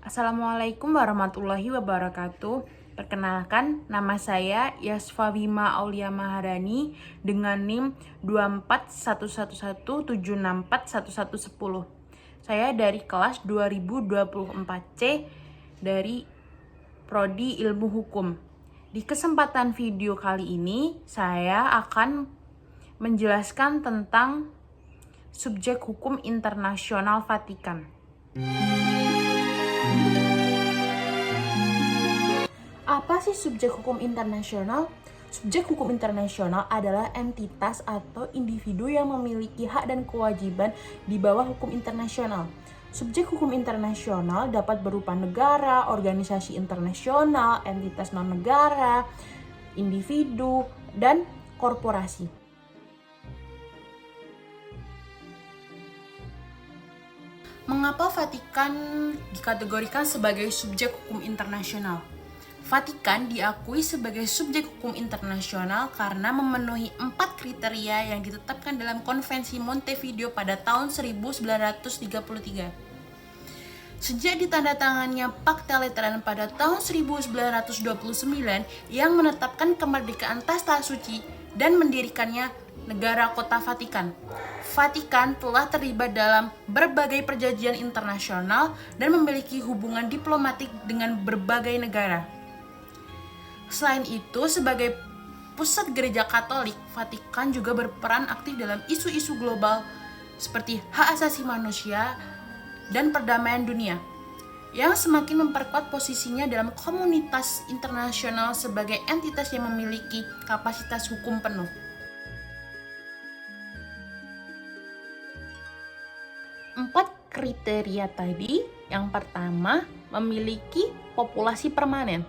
Assalamualaikum warahmatullahi wabarakatuh. Perkenalkan, nama saya Yasfa Wima Aulia Maharani dengan NIM 2411176411110. Saya dari kelas 2024C dari Prodi Ilmu Hukum. Di kesempatan video kali ini, saya akan menjelaskan tentang subjek hukum internasional Vatikan. Apa sih subjek hukum internasional? Subjek hukum internasional adalah entitas atau individu yang memiliki hak dan kewajiban di bawah hukum internasional. Subjek hukum internasional dapat berupa negara, organisasi internasional, entitas non-negara, individu, dan korporasi. Mengapa Vatikan dikategorikan sebagai subjek hukum internasional? Vatikan diakui sebagai subjek hukum internasional karena memenuhi 4 kriteria yang ditetapkan dalam Konvensi Montevideo pada tahun 1933. Sejak ditandatangannya Pakta Lateran pada tahun 1929 yang menetapkan kemerdekaan Tasta Suci dan mendirikannya negara kota Vatikan. Vatikan telah terlibat dalam berbagai perjanjian internasional dan memiliki hubungan diplomatik dengan berbagai negara. Selain itu, sebagai pusat gereja Katolik, Vatikan juga berperan aktif dalam isu-isu global seperti hak asasi manusia dan perdamaian dunia, yang semakin memperkuat posisinya dalam komunitas internasional sebagai entitas yang memiliki kapasitas hukum penuh. Empat kriteria tadi, yang pertama, memiliki populasi permanen,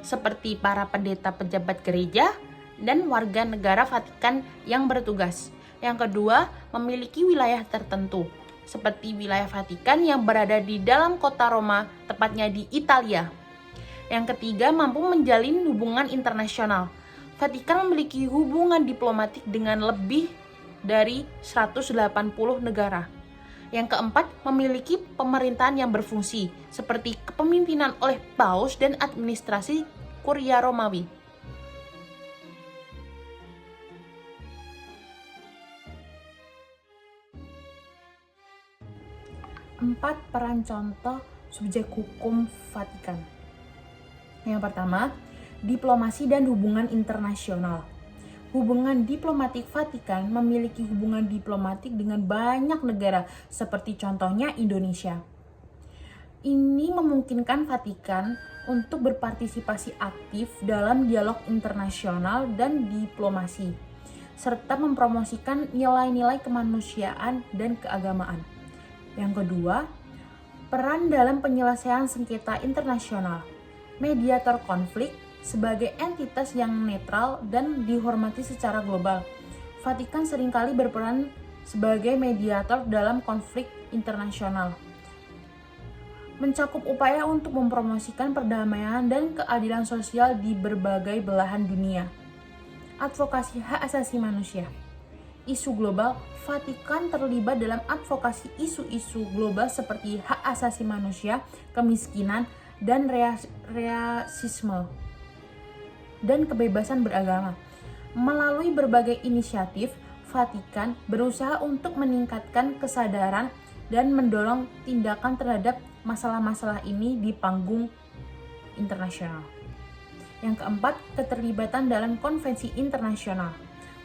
seperti para pendeta pejabat gereja dan warga negara Vatikan yang bertugas. Yang kedua, memiliki wilayah tertentu, seperti wilayah Vatikan yang berada di dalam kota Roma, tepatnya di Italia. Yang ketiga, mampu menjalin hubungan internasional. Vatikan memiliki hubungan diplomatik dengan lebih dari 180 negara. Yang keempat, memiliki pemerintahan yang berfungsi, seperti kepemimpinan oleh Paus dan administrasi Kuria Romawi. Empat peran contoh subjek hukum Vatikan. Yang pertama, diplomasi dan hubungan internasional. Hubungan diplomatik Vatikan memiliki hubungan diplomatik dengan banyak negara, seperti contohnya Indonesia. Ini memungkinkan Vatikan untuk berpartisipasi aktif dalam dialog internasional dan diplomasi, serta mempromosikan nilai-nilai kemanusiaan dan keagamaan. Yang kedua, peran dalam penyelesaian sengketa internasional. Mediator konflik sebagai entitas yang netral dan dihormati secara global. Vatikan seringkali berperan sebagai mediator dalam konflik internasional, mencakup upaya untuk mempromosikan perdamaian dan keadilan sosial di berbagai belahan dunia. Advokasi hak asasi manusia. Isu global, Vatikan terlibat dalam advokasi isu-isu global seperti hak asasi manusia, kemiskinan, dan rasisme dan kebebasan beragama. Melalui berbagai inisiatif, Vatikan berusaha untuk meningkatkan kesadaran dan mendorong tindakan terhadap masalah-masalah ini di panggung internasional. Yang keempat, keterlibatan dalam konvensi internasional.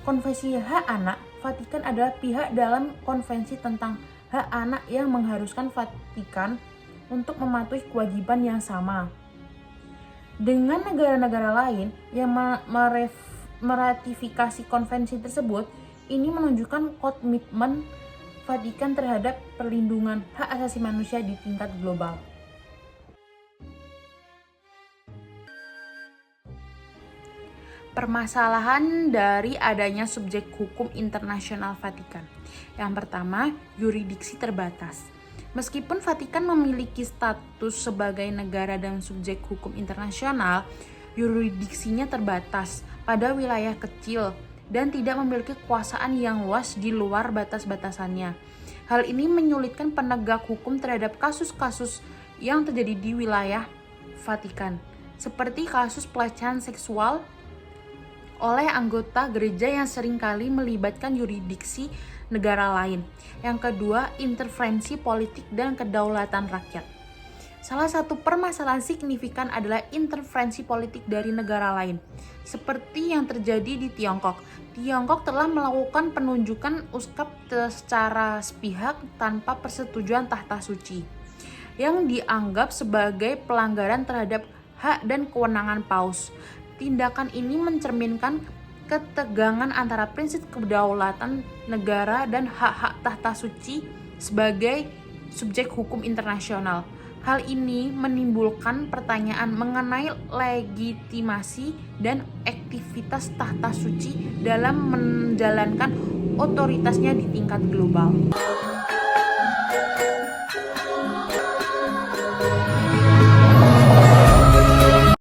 Konvensi hak anak, Vatikan adalah pihak dalam konvensi tentang hak anak yang mengharuskan Vatikan untuk mematuhi kewajiban yang sama dengan negara-negara lain yang meratifikasi konvensi tersebut. Ini menunjukkan komitmen Vatikan terhadap perlindungan hak asasi manusia di tingkat global. Permasalahan dari adanya subjek hukum internasional Vatikan. Yang pertama, yurisdiksi terbatas. Meskipun Vatikan memiliki status sebagai negara dan subjek hukum internasional, yurisdiksinya terbatas pada wilayah kecil dan tidak memiliki kekuasaan yang luas di luar batas-batasannya. Hal ini menyulitkan penegak hukum terhadap kasus-kasus yang terjadi di wilayah Vatikan, seperti kasus pelecehan seksual oleh anggota gereja yang seringkali melibatkan yurisdiksi negara lain. Yang kedua, intervensi politik dan kedaulatan rakyat. Salah satu permasalahan signifikan adalah intervensi politik dari negara lain, seperti yang terjadi di Tiongkok. Tiongkok telah melakukan penunjukan uskup secara sepihak tanpa persetujuan tahta suci, yang dianggap sebagai pelanggaran terhadap hak dan kewenangan paus. Tindakan ini mencerminkan ketegangan antara prinsip kedaulatan negara dan hak-hak tahta suci sebagai subjek hukum internasional. Hal ini menimbulkan pertanyaan mengenai legitimasi dan aktivitas tahta suci dalam menjalankan otoritasnya di tingkat global.